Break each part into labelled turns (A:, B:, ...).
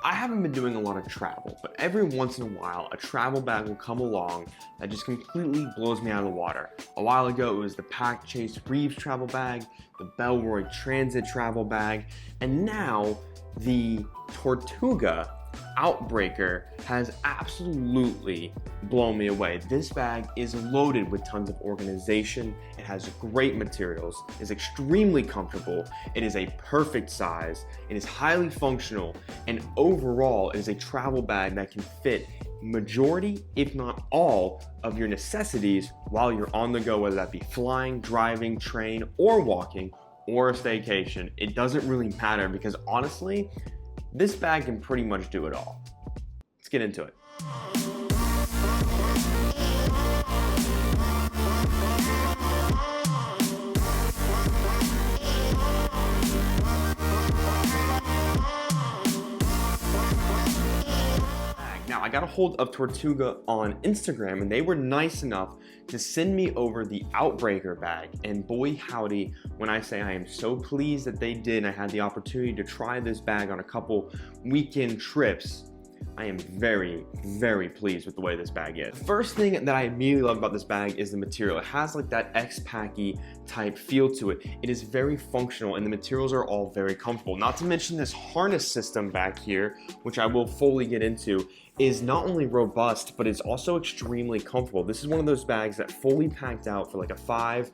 A: I haven't been doing a lot of travel, but every once in a while, a travel bag will come along that just completely blows me out of the water. A while ago, it was the Pack Chase Reeves travel bag, the Bellroy Transit travel bag, and now the Tortuga Outbreaker has absolutely blown me away. This bag is loaded with tons of organization. It has great materials, is extremely comfortable, it is a perfect size, it is highly functional, and overall it is a travel bag that can fit majority, if not all, of your necessities while you're on the go, whether that be flying, driving, train, or walking, or a staycation. It doesn't really matter because honestly, this bag can pretty much do it all. Let's get into it. Now, I got a hold of Tortuga on Instagram and they were nice enough to send me over the Outbreaker bag. And boy howdy, when I say I am so pleased that they did, I had the opportunity to try this bag on a couple weekend trips. I am very, very pleased with the way this bag is. The first thing that I immediately love about this bag is the material. It has like that X-Packy type feel to it. It is very functional and the materials are all very comfortable. Not to mention this harness system back here, which I will fully get into, is not only robust, but it's also extremely comfortable. This is one of those bags that fully packed out for like a 5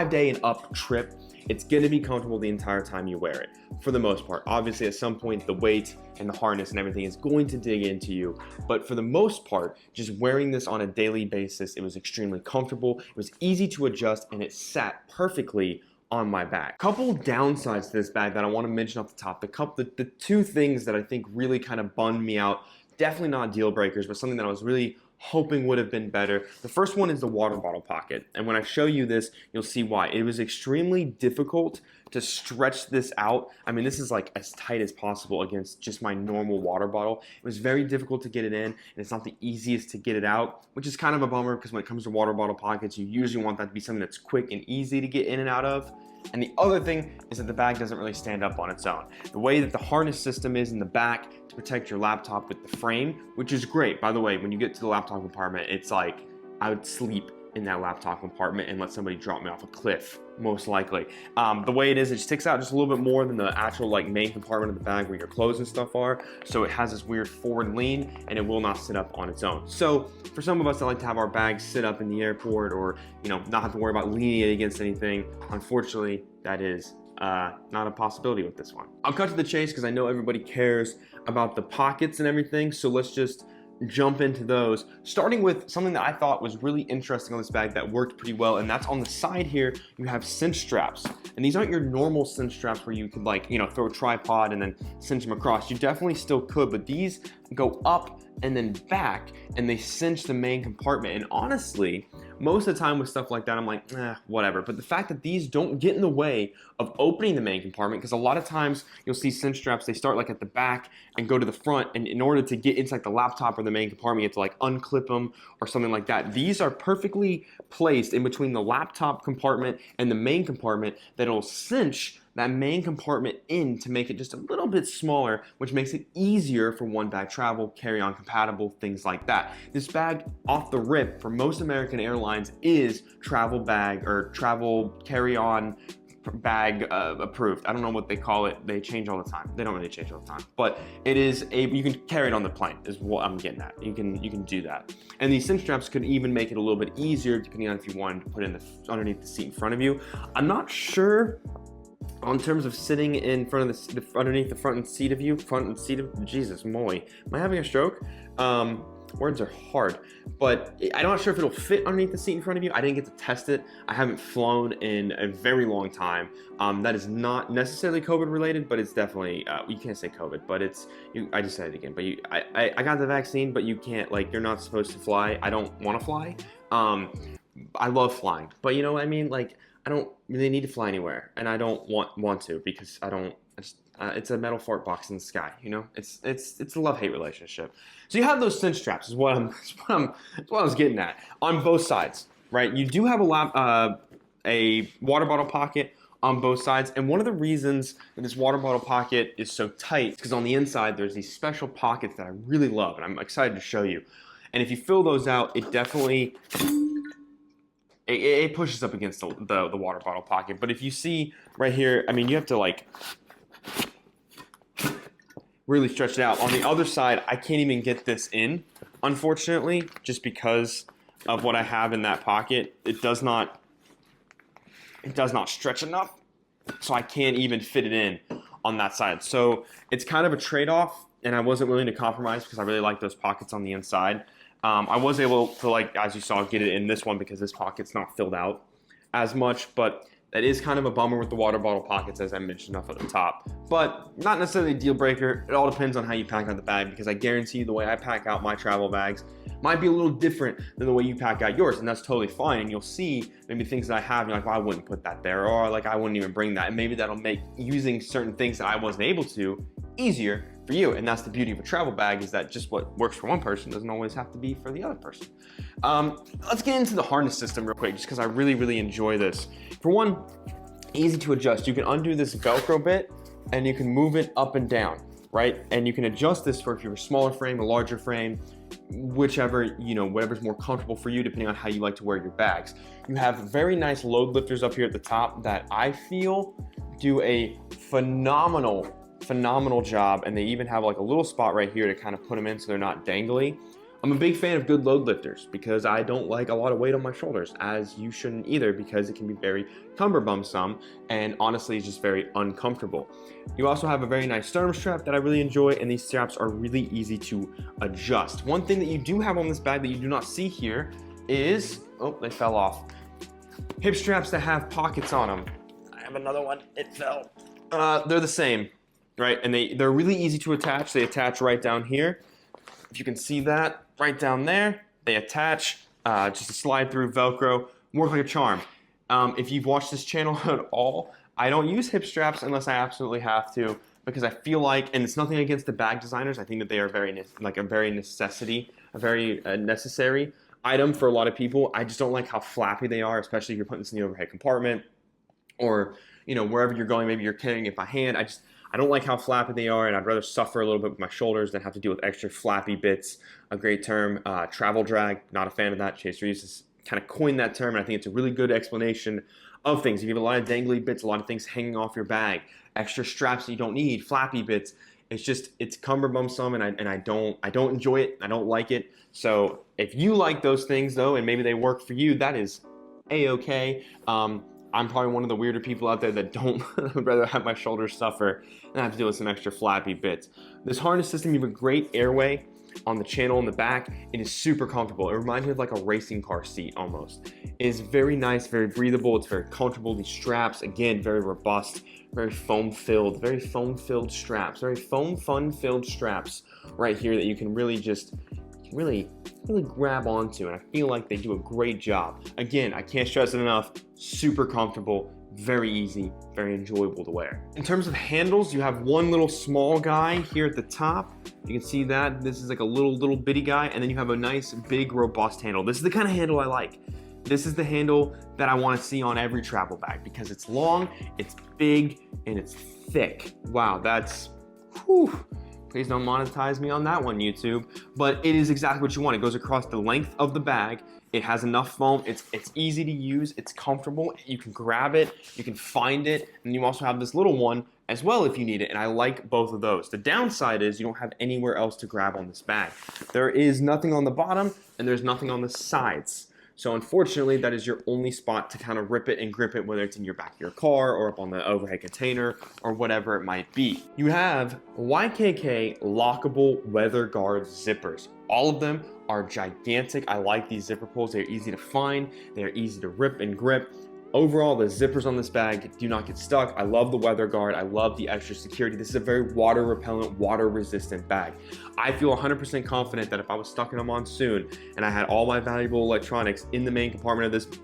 A: day and up trip. It's gonna be comfortable the entire time you wear it, for the most part. Obviously, at some point, the weight and the harness and everything is going to dig into you, but for the most part, just wearing this on a daily basis, it was extremely comfortable, it was easy to adjust, and it sat perfectly on my back. Couple downsides to this bag that I wanna mention off the top. The two things that I think really kind of bummed me out, definitely not deal breakers, but something that I was really hoping would have been better. The first one is the water bottle pocket. And when I show you this, you'll see why. It was extremely difficult to stretch this out. I mean, this is like as tight as possible against just my normal water bottle. It was very difficult to get it in, and it's not the easiest to get it out, which is kind of a bummer because when it comes to water bottle pockets, you usually want that to be something that's quick and easy to get in and out of. And the other thing is that the bag doesn't really stand up on its own. The way that the harness system is in the back to protect your laptop with the frame, which is great. By the way, when you get to the laptop compartment, it's like I would sleep in that laptop compartment and let somebody drop me off a cliff, most likely. The way it is, it sticks out just a little bit more than the actual like main compartment of the bag where your clothes and stuff are. So it has this weird forward lean and it will not sit up on its own. So for some of us that like to have our bags sit up in the airport or, you know, not have to worry about leaning it against anything, unfortunately, that is not a possibility with this one. I'll cut to the chase because I know everybody cares about the pockets and everything. So let's just jump into those, starting with something that I thought was really interesting on this bag that worked pretty well, and that's on the side here, you have cinch straps. And these aren't your normal cinch straps where you could like, you know, throw a tripod and then cinch them across. You definitely still could, but these go up and then back and they cinch the main compartment. And honestly, most of the time with stuff like that, I'm like, whatever. But the fact that these don't get in the way of opening the main compartment, because a lot of times you'll see cinch straps, they start like at the back and go to the front. And in order to get inside the laptop or the main compartment, you have to like unclip them or something like that. These are perfectly placed in between the laptop compartment and the main compartment that'll cinch that main compartment in to make it just a little bit smaller, which makes it easier for one bag travel, carry-on compatible, things like that. This bag off the rip for most American airlines is travel bag or travel carry-on bag approved. I don't know what they call it. They change all the time. They don't really change all the time, but it is you can carry it on the plane is what I'm getting at. You can do that. And these cinch straps could even make it a little bit easier depending on if you wanted to put it underneath the seat in front of you. I'm not sure in terms of sitting in front of underneath the front seat of Jesus moly, am I having a stroke? Words are hard, but I'm not sure if it'll fit underneath the seat in front of you. I didn't get to test it. I haven't flown in a very long time. That is not necessarily COVID related, but it's definitely, you can't say COVID, but it's, I just said it again, but I got the vaccine, but you can't, like, you're not supposed to fly. I don't want to fly. I love flying, but you know what I mean? Like, I don't really need to fly anywhere, and I don't want to because it's a metal fart box in the sky, you know. It's a love-hate relationship. So you have those cinch straps, is what I was getting at on both sides, right? You do have a water bottle pocket on both sides. And one of the reasons that this water bottle pocket is so tight is because on the inside there's these special pockets that I really love, and I'm excited to show you. And if you fill those out, it definitely it pushes up against the water bottle pocket. But if you see right here, I mean, you have to like really stretch it out. On the other side, I can't even get this in, unfortunately, just because of what I have in that pocket. It does not stretch enough, so I can't even fit it in on that side. So it's kind of a trade-off, and I wasn't willing to compromise because I really like those pockets on the inside. I was able to, like, as you saw, get it in this one because this pocket's not filled out as much, but that is kind of a bummer with the water bottle pockets, as I mentioned up at the top. But not necessarily a deal breaker. It all depends on how you pack out the bag, because I guarantee you the way I pack out my travel bags might be a little different than the way you pack out yours, and that's totally fine. And you'll see maybe things that I have, and you're like, well, I wouldn't put that there, or like I wouldn't even bring that. And maybe that'll make using certain things that I wasn't able to easier for you. And that's the beauty of a travel bag, is that just what works for one person doesn't always have to be for the other person. Let's get into the harness system real quick, just because I really, really enjoy this. For one, easy to adjust. You can undo this Velcro bit and you can move it up and down, right? And you can adjust this for if you're a smaller frame, a larger frame, whichever, you know, whatever's more comfortable for you, depending on how you like to wear your bags. You have very nice load lifters up here at the top that I feel do a phenomenal job, and they even have like a little spot right here to kind of put them in so they're not dangly. I'm a big fan of good load lifters because I don't like a lot of weight on my shoulders, as you shouldn't either, because it can be very cumbersome and honestly it's just very uncomfortable. You also have a very nice sternum strap that I really enjoy, and these straps are really easy to adjust. One thing that you do have on this bag that you do not see here is, oh, they fell off, hip straps that have pockets on them. I have another one, it fell. They're the same, right? And they're really easy to attach. They attach right down here. If you can see that, right down there, they attach, just a slide through Velcro, work like a charm. If you've watched this channel at all, I don't use hip straps unless I absolutely have to, because I feel like, and it's nothing against the bag designers, I think that they are very necessary item for a lot of people. I just don't like how flappy they are, especially if you're putting this in the overhead compartment, or, you know, wherever you're going, maybe you're carrying it by hand. I don't like how flappy they are, and I'd rather suffer a little bit with my shoulders than have to deal with extra flappy bits. A great term, travel drag, not a fan of that. Chase Reeves has kind of coined that term, and I think it's a really good explanation of things. If you have a lot of dangly bits, a lot of things hanging off your bag, extra straps that you don't need, flappy bits, it's cumbersome, and I don't enjoy it. I don't like it. So if you like those things though, and maybe they work for you, that is a-okay. I'm probably one of the weirder people out there that would rather have my shoulders suffer than have to deal with some extra flappy bits. This harness system, you have a great airway on the channel in the back. It is super comfortable. It reminds me of like a racing car seat almost. It is very nice, very breathable. It's very comfortable. These straps, again, very robust, very foam-filled straps, very fun-filled straps right here that you can really just really grab onto, and I feel like they do a great job. Again, I can't stress it enough, super comfortable, very easy, very enjoyable to wear. In terms of handles, you have one little small guy here at the top. You can see that this is like a little bitty guy, and then you have a nice big robust handle. This is the kind of handle I like. This is the handle that I want to see on every travel bag because it's long, it's big, and it's thick. Wow, that's whew. Please don't monetize me on that one, YouTube. But it is exactly what you want. It goes across the length of the bag. It has enough foam. It's easy to use. It's comfortable. You can grab it. You can find it. And you also have this little one as well if you need it. And I like both of those. The downside is you don't have anywhere else to grab on this bag. There is nothing on the bottom and there's nothing on the sides. So unfortunately, that is your only spot to kind of rip it and grip it, whether it's in your back of your car or up on the overhead container or whatever it might be. You have YKK lockable weather guard zippers. All of them are gigantic. I like these zipper pulls. They're easy to find. They're easy to rip and grip. Overall, the zippers on this bag do not get stuck. I love the weather guard. I love the extra security. This is a very water repellent, water resistant bag. I feel 100% confident that if I was stuck in a monsoon and I had all my valuable electronics in the main compartment of this,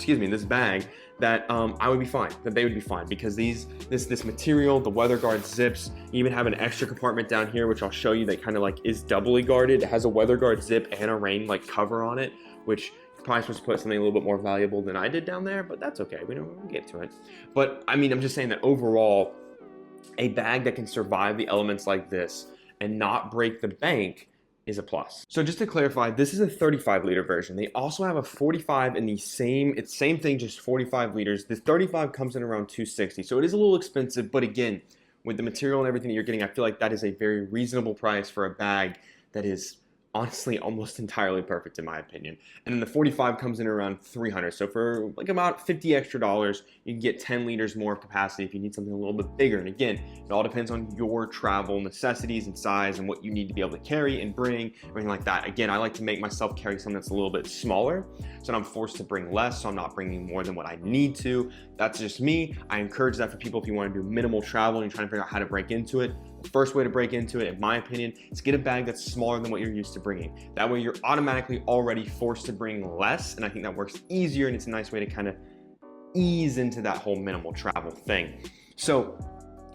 A: this bag, that I would be fine, that they would be fine, because this material, the weather guard zips, you even have an extra compartment down here, which I'll show you, that kind of like is doubly guarded. It has a weather guard zip and a rain like cover on it, which probably supposed to put something a little bit more valuable than I did down there, but that's okay. We'll get to it. But I mean, I'm just saying that overall, a bag that can survive the elements like this and not break the bank is a plus. So just to clarify, this is a 35 liter version. They also have a 45 in the same thing, just 45 liters. The 35 comes in around $260. So it is a little expensive, but again, with the material and everything that you're getting, I feel like that is a very reasonable price for a bag that is honestly almost entirely perfect in my opinion. And then the 45 comes in around $300. So for like about $50 extra, you can get 10 liters more of capacity if you need something a little bit bigger. And again, it all depends on your travel necessities and size and what you need to be able to carry and bring, everything like that. Again, I like to make myself carry something that's a little bit smaller, so I'm forced to bring less, so I'm not bringing more than what I need to. That's just me. I encourage that for people if you want to do minimal travel and you're trying to figure out how to break into it. The first way to break into it, in my opinion, is get a bag that's smaller than what you're used to bringing. That way you're automatically already forced to bring less, and I think that works easier, and it's a nice way to kind of ease into that whole minimal travel thing. So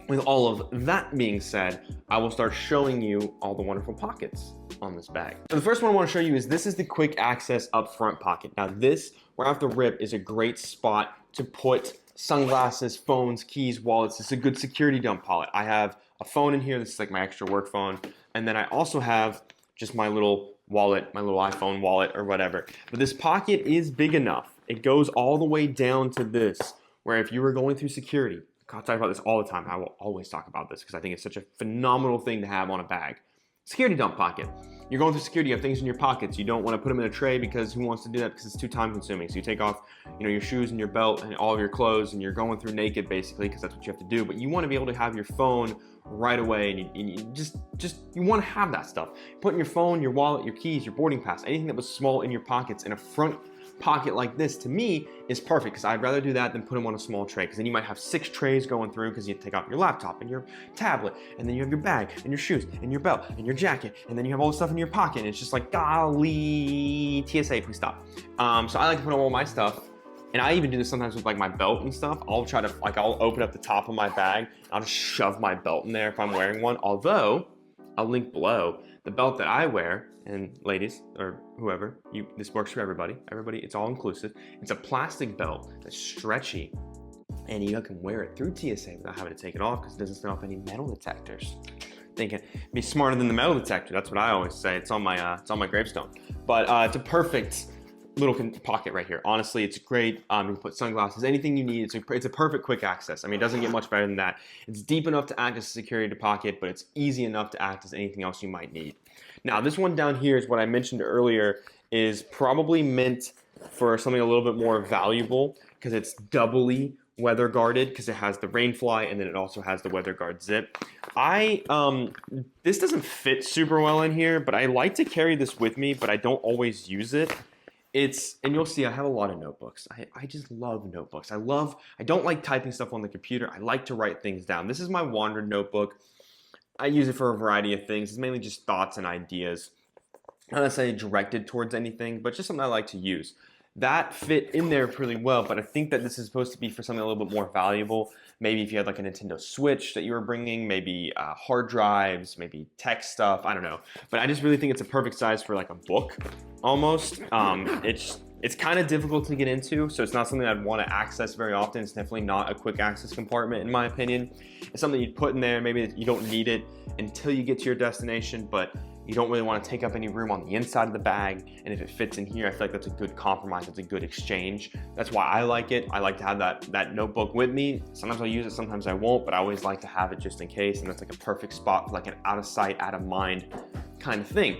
A: with all of that being said, I will start showing you all the wonderful pockets on this bag. So the first one I want to show you is this is the quick access up front pocket. Now this, right off the rip, is a great spot to put sunglasses, phones, keys, wallets. It's a good security dump pocket. I have a phone in here. This is like my extra work phone. And then I also have just my little wallet, my little iPhone wallet or whatever. But this pocket is big enough. It goes all the way down to this, where if you were going through security, I talk about this all the time. I will always talk about this because I think it's such a phenomenal thing to have on a bag. Security dump pocket. You're going through security, you have things in your pockets. You don't want to put them in a tray because who wants to do that, because it's too time consuming. So you take off, your shoes and your belt and all of your clothes and you're going through naked basically because that's what you have to do. But you want to be able to have your phone right away, and you want to have that stuff. Putting your phone, your wallet, your keys, your boarding pass, anything that was small in your pockets in a front pocket like this, to me, is perfect, because I'd rather do that than put them on a small tray, because then you might have 6 trays going through, because you take out your laptop and your tablet, and then you have your bag and your shoes and your belt and your jacket, and then you have all the stuff in your pocket, and it's just like, golly, TSA, please stop. So I like to put all my stuff, and I even do this sometimes with like my belt and stuff. I'll try to, I'll open up the top of my bag, and I'll just shove my belt in there if I'm wearing one, although I'll link below the belt that I wear. And ladies, or whoever, this works for everybody. It's all inclusive. It's a plastic belt that's stretchy, and you can wear it through TSA without having to take it off because it doesn't set off any metal detectors. Thinking, be smarter than the metal detector. That's what I always say. It's on my gravestone. But it's a perfect little pocket right here. Honestly, it's great. You can put sunglasses, anything you need. It's a perfect quick access. I mean, it doesn't get much better than that. It's deep enough to act as a security pocket, but it's easy enough to act as anything else you might need. Now, this one down here is what I mentioned earlier, is probably meant for something a little bit more valuable because it's doubly weather guarded, because it has the rain fly and then it also has the weather guard zip. This doesn't fit super well in here, but I like to carry this with me, but I don't always use it. And you'll see I have a lot of notebooks. I just love notebooks. I don't like typing stuff on the computer. I like to write things down. This is my Wandrd notebook. I use it for a variety of things. It's mainly just thoughts and ideas. Not necessarily directed towards anything, but just something I like to use. That fit in there pretty well, but I think that this is supposed to be for something a little bit more valuable. Maybe if you had like a Nintendo Switch that you were bringing, maybe hard drives, maybe tech stuff, I don't know. But I just really think it's a perfect size for like a book, almost. It's kind of difficult to get into, so it's not something I'd want to access very often. It's definitely not a quick access compartment, in my opinion. It's something you'd put in there, maybe you don't need it until you get to your destination, but you don't really want to take up any room on the inside of the bag. And if it fits in here, I feel like that's a good compromise. It's a good exchange. That's why I like it. I like to have that notebook with me. Sometimes I'll use it, sometimes I won't, but I always like to have it just in case. And that's like a perfect spot for like an out of sight, out of mind kind of thing.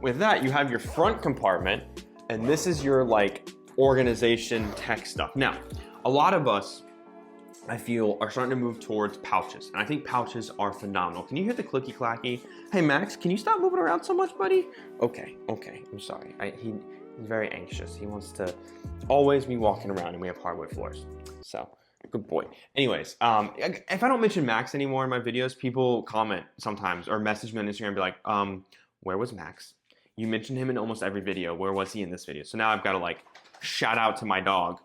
A: With that, you have your front compartment, and this is your like organization tech stuff. Now, a lot of us, I feel, are starting to move towards pouches. And I think pouches are phenomenal. Can you hear the clicky clacky? Hey Max, can you stop moving around so much, buddy? Okay, I'm sorry. He's very anxious. He wants to always be walking around, and we have hardwood floors. So, good boy. Anyways, if I don't mention Max anymore in my videos, people comment sometimes or message me on Instagram and be like, where was Max? You mentioned him in almost every video. Where was he in this video? So now I've got to like shout out to my dog,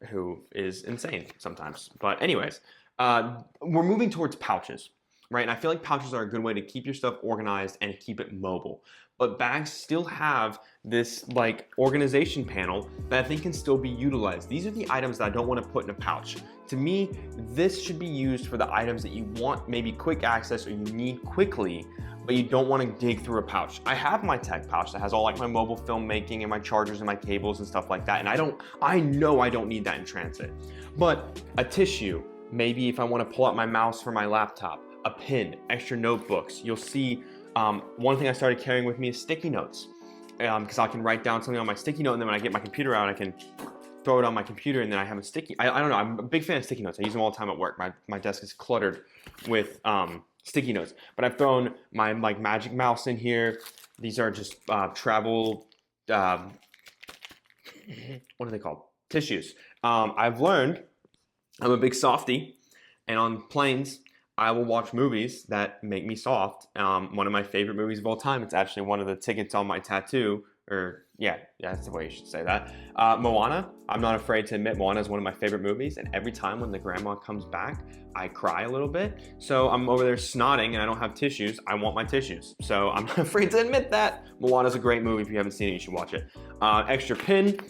A: who is insane sometimes. But anyways, we're moving towards pouches. right? And I feel like pouches are a good way to keep your stuff organized and keep it mobile. But bags still have this like organization panel that I think can still be utilized. These are the items that I don't want to put in a pouch. To me, this should be used for the items that you want maybe quick access or you need quickly, but you don't want to dig through a pouch. I have my tech pouch that has all like my mobile filmmaking and my chargers and my cables and stuff like that. And I know I don't need that in transit. But a tissue, maybe if I want to pull out my mouse for my laptop, a pen, extra notebooks. You'll see one thing I started carrying with me is sticky notes, because I can write down something on my sticky note, and then when I get my computer out, I can throw it on my computer, and then I have a sticky. I don't know. I'm a big fan of sticky notes. I use them all the time at work. My desk is cluttered with sticky notes. But I've thrown my like Magic Mouse in here. These are just travel. What are they called? Tissues. I've learned I'm a big softie, and on planes, I will watch movies that make me soft. One of my favorite movies of all time, it's actually one of the tickets on my tattoo, or yeah, that's the way you should say that. Moana, I'm not afraid to admit Moana is one of my favorite movies, and every time when the grandma comes back, I cry a little bit. So I'm over there snotting and I don't have tissues. I want my tissues. So I'm not afraid to admit that. Moana's a great movie. If you haven't seen it, you should watch it. Extra pin,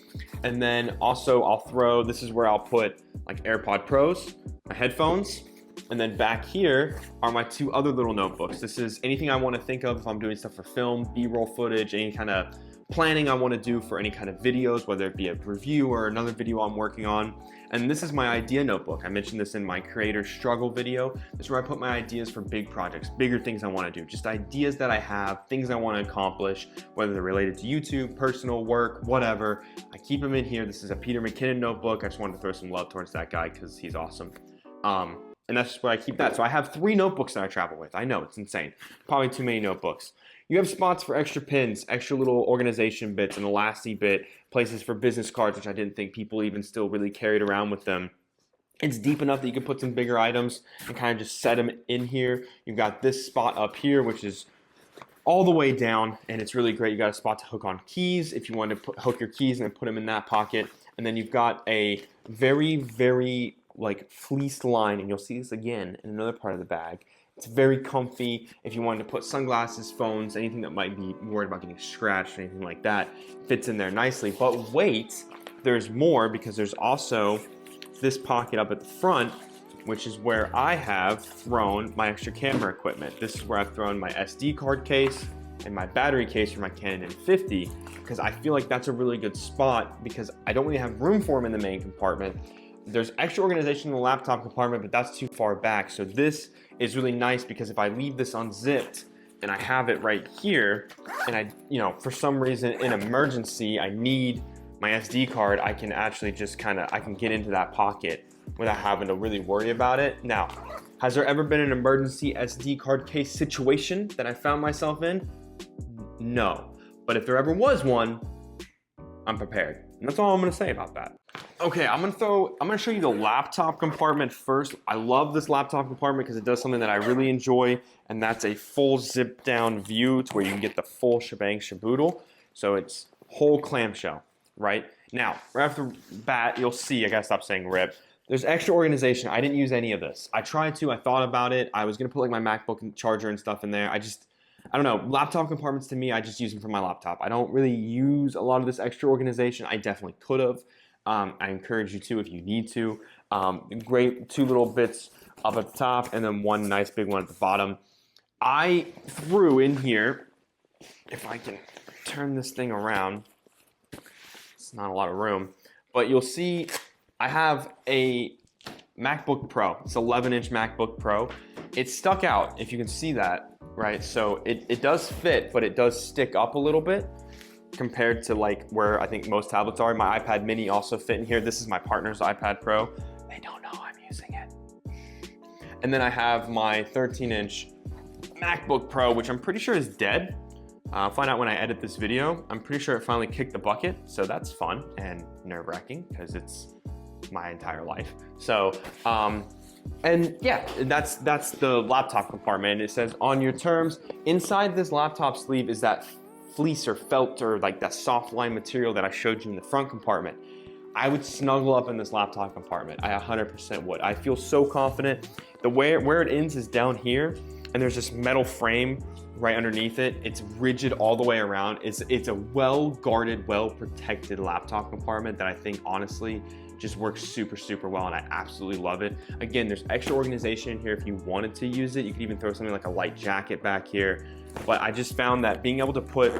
A: and then also I'll throw, this is where I'll put like AirPod Pros, my headphones, and then back here are my two other little notebooks. This is anything I want to think of if I'm doing stuff for film, B-roll footage, any kind of planning I want to do for any kind of videos, whether it be a review or another video I'm working on. And this is my idea notebook. I mentioned this in my creator struggle video. This is where I put my ideas for big projects, bigger things I want to do, just ideas that I have, things I want to accomplish, whether they're related to YouTube, personal work, whatever. I keep them in here. This is a Peter McKinnon notebook. I just wanted to throw some love towards that guy because he's awesome. And that's just where I keep that. So I have 3 notebooks that I travel with. I know, it's insane. Probably too many notebooks. You have spots for extra pins, extra little organization bits, an elastic bit, places for business cards, which I didn't think people even still really carried around with them. It's deep enough that you can put some bigger items and kind of just set them in here. You've got this spot up here, which is all the way down, and it's really great. You got a spot to hook on keys if you want to hook your keys and then put them in that pocket. And then you've got a very, very like fleeced line, and you'll see this again in another part of the bag. It's very comfy if you wanted to put sunglasses, phones, anything that might be worried about getting scratched or anything like that, fits in there nicely. But wait, there's more, because there's also this pocket up at the front, which is where I have thrown my extra camera equipment. This is where I've thrown my SD card case and my battery case for my Canon M50, because I feel like that's a really good spot because I don't really have room for them in the main compartment. There's extra organization in the laptop compartment, but that's too far back. So this is really nice because if I leave this unzipped and I have it right here, and I, for some reason in emergency, I need my SD card, I can actually just I can get into that pocket without having to really worry about it. Now, has there ever been an emergency SD card case situation that I found myself in? No. But if there ever was one, I'm prepared. And that's all I'm gonna say about that. Okay, I'm gonna show you the laptop compartment first. I love this laptop compartment because it does something that I really enjoy, and that's a full zip down view to where you can get the full shebang shaboodle. So it's whole clamshell, right? Now, right off the bat, you'll see, I gotta stop saying rip. There's extra organization. I didn't use any of this. I tried to, I thought about it. I was gonna put like my MacBook and charger and stuff in there. I don't know, laptop compartments to me, I just use them for my laptop. I don't really use a lot of this extra organization. I definitely could have. I encourage you to if you need to. Great 2 little bits up at the top and then 1 nice big one at the bottom. I threw in here, if I can turn this thing around, it's not a lot of room, but you'll see I have a MacBook Pro. It's an 11-inch MacBook Pro. It's stuck out, if you can see that, right? So it does fit, but it does stick up a little bit compared to like where I think most tablets are. My iPad mini also fit in here. This is my partner's iPad Pro. They don't know I'm using it. And then I have my 13-inch MacBook Pro, which I'm pretty sure is dead. I'll find out when I edit this video. I'm pretty sure it finally kicked the bucket, so that's fun and nerve-wracking because it's my entire life. So, and yeah, that's the laptop compartment. It says on your terms. Inside this laptop sleeve is that fleece or felt or like that soft line material that I showed you in the front compartment. I would snuggle up in this laptop compartment. I 100% would. I feel so confident. Where it ends is down here, and there's this metal frame right underneath it. It's rigid all the way around. It's a well-guarded, well-protected laptop compartment that I think honestly just works super, super well, and I absolutely love it. Again, there's extra organization in here if you wanted to use it. You could even throw something like a light jacket back here. But I just found that being able to put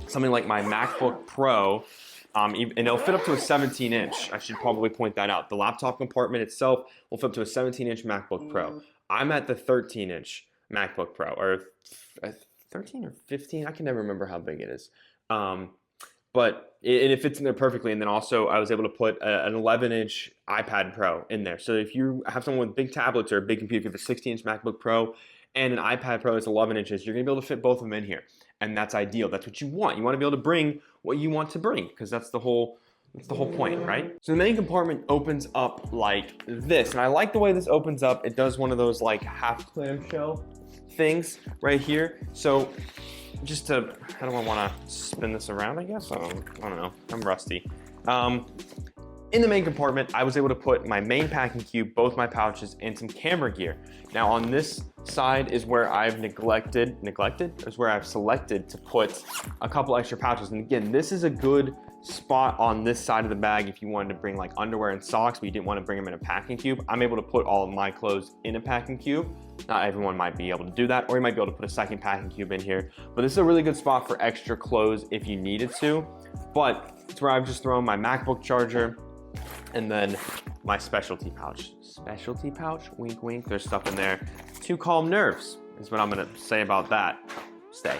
A: something like my MacBook Pro, and it'll fit up to a 17-inch. I should probably point that out. The laptop compartment itself will fit up to a 17-inch MacBook Pro. I'm at the 13-inch MacBook Pro, or 13 or 15, I can never remember how big it is. But it fits in there perfectly. And then also I was able to put an 11-inch iPad Pro in there. So if you have someone with big tablets or a big computer, if you have a 16-inch MacBook Pro and an iPad Pro that's 11 inches, you're gonna be able to fit both of them in here. And that's ideal. That's what you want. You wanna be able to bring what you want to bring, because that's the whole point, right? So the main compartment opens up like this. And I like the way this opens up. It does one of those like half clamshell things right here. So just to, how do I want to spin this around, I guess? I don't know, I'm rusty. In the main compartment, I was able to put my main packing cube, both my pouches, and some camera gear. Now on this side is where I've is where I've selected to put a couple extra pouches. And again, this is a good spot on this side of the bag if you wanted to bring like underwear and socks, but you didn't want to bring them in a packing cube. I'm able to put all of my clothes in a packing cube. Not everyone might be able to do that, or you might be able to put a second packing cube in here. But this is a really good spot for extra clothes if you needed to. But it's where I've just thrown my MacBook charger and then my specialty pouch. Specialty pouch? Wink, wink. There's stuff in there to calm nerves, is what I'm gonna say about that. Stay.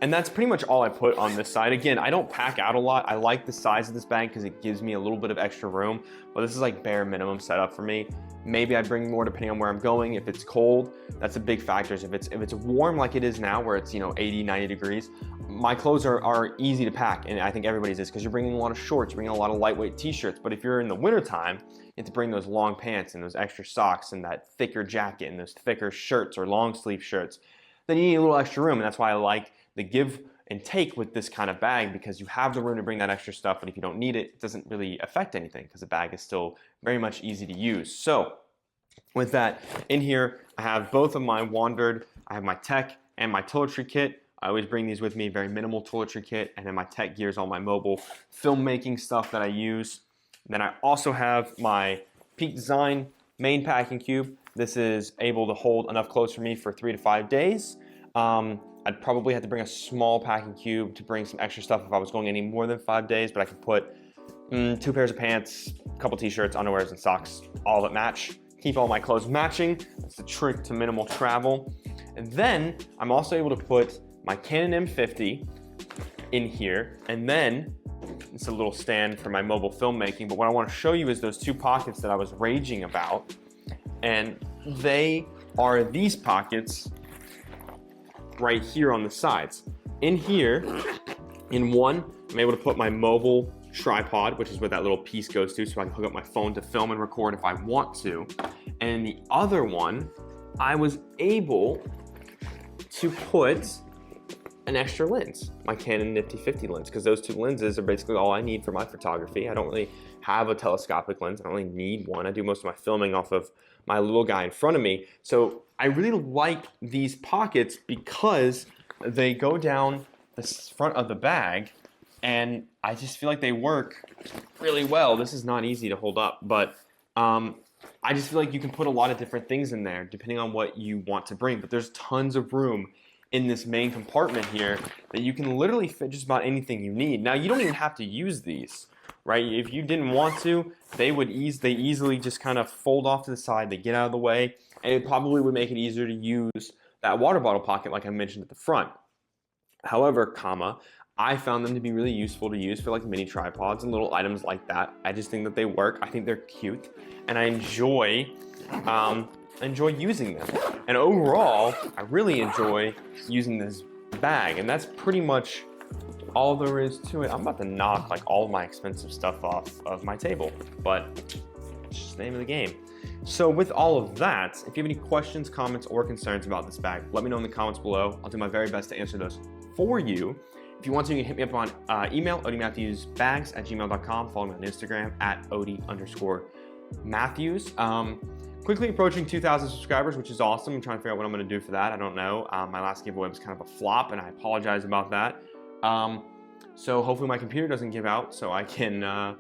A: And that's pretty much all I put on this side. Again, I don't pack out a lot. I like the size of this bag because it gives me a little bit of extra room, but this is like bare minimum setup for me. Maybe I'd bring more depending on where I'm going. If it's cold, that's a big factor. If it's warm like it is now, where it's 80, 90 degrees, my clothes are easy to pack, and I think everybody's is, because you're bringing a lot of shorts, you're bringing a lot of lightweight t-shirts. But if you're in the wintertime, you have to bring those long pants and those extra socks and that thicker jacket and those thicker shirts or long sleeve shirts. Then you need a little extra room, and that's why I like the give and take with this kind of bag, because you have the room to bring that extra stuff, but if you don't need it, it doesn't really affect anything because the bag is still very much easy to use. So with that, in here, I have both of my Wandrd, I have my tech and my toiletry kit. I always bring these with me, very minimal toiletry kit, and then my tech gear is all my mobile filmmaking stuff that I use. And then I also have my Peak Design main packing cube. This is able to hold enough clothes for me for 3 to 5 days. I'd probably have to bring a small packing cube to bring some extra stuff if I was going any more than 5 days, but I could put 2 pairs of pants, a couple t-shirts, underwears, and socks, all that match. Keep all my clothes matching. That's the trick to minimal travel. And then I'm also able to put my Canon M50 in here, and then it's a little stand for my mobile filmmaking. But what I want to show you is those 2 pockets that I was raging about, and they are these pockets right here on the sides. In here, in one, I'm able to put my mobile tripod, which is where that little piece goes to, so I can hook up my phone to film and record if I want to. And in the other one, I was able to put an extra lens, my Canon Nifty 50 lens, because those 2 lenses are basically all I need for my photography. I don't really have a telescopic lens. I don't really need one. I do most of my filming off of my little guy in front of me. So I really like these pockets because they go down the front of the bag, and I just feel like they work really well. This is not easy to hold up, but I just feel like you can put a lot of different things in there depending on what you want to bring. But there's tons of room in this main compartment here that you can literally fit just about anything you need. Now, you don't even have to use these, right? If you didn't want to, they easily just kind of fold off to the side. They get out of the way, and it probably would make it easier to use that water bottle pocket like I mentioned at the front. However, I found them to be really useful to use for like mini tripods and little items like that. I just think that they work. I think they're cute, and I enjoy using them. And overall, I really enjoy using this bag, and that's pretty much all there is to it. I'm about to knock like all of my expensive stuff off of my table, but it's just the name of the game. So with all of that, if you have any questions, comments, or concerns about this bag, let me know in the comments below. I'll do my very best to answer those for you. If you want to, you can hit me up on email, odiematthewsbags@gmail.com. Follow me on Instagram at odie_matthews. Quickly approaching 2,000 subscribers, which is awesome. I'm trying to figure out what I'm going to do for that. I don't know. My last giveaway was kind of a flop, and I apologize about that. So hopefully my computer doesn't give out, so I can,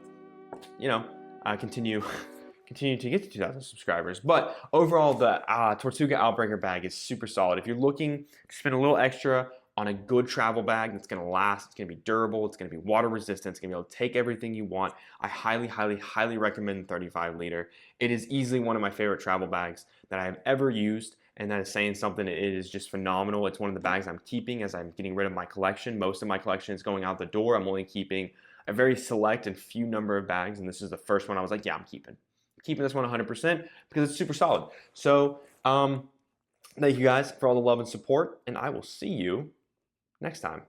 A: continue to get to 2,000 subscribers. But overall, the Tortuga Outbreaker bag is super solid. If you're looking to spend a little extra on a good travel bag that's going to last, it's going to be durable, it's going to be water resistant, it's going to be able to take everything you want, I highly, highly, highly recommend the 35 liter. It is easily one of my favorite travel bags that I have ever used, and that is saying something. It is just phenomenal. It's one of the bags I'm keeping as I'm getting rid of my collection. Most of my collection is going out the door. I'm only keeping a very select and few number of bags, and this is the first one I was like, yeah, I'm keeping this one 100% because it's super solid. So thank you guys for all the love and support, and I will see you next time.